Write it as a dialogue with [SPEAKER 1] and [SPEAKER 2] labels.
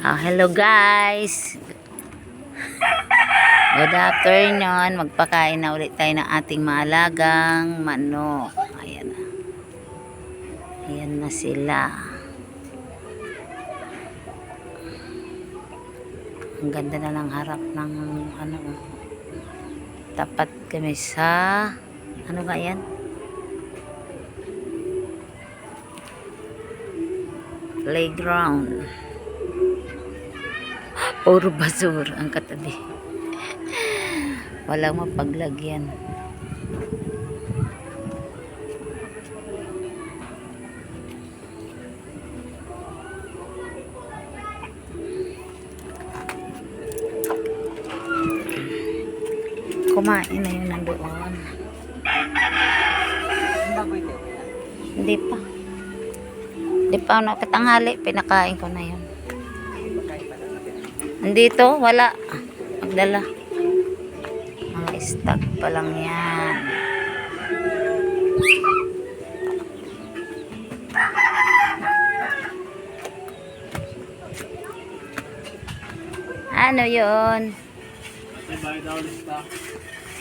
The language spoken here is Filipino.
[SPEAKER 1] Hello guys. Good afternoon. Magpakain na ulit tayo ng ating maalagang manok. Ayan na. Ayan na sila. Ang ganda na ng harap ng ano. Tapat kami sa ano ba yan? Playground. Puro basura ang katabi. Walang mapaglagyan. Kumain na yun nandoon. Hindi pa. Hindi pa ako nakatanghali. Pinakain ko na yun. Nandito, wala. Magdala. Mga stock pa lang yan. Ano yun?
[SPEAKER 2] May bayad daw stock.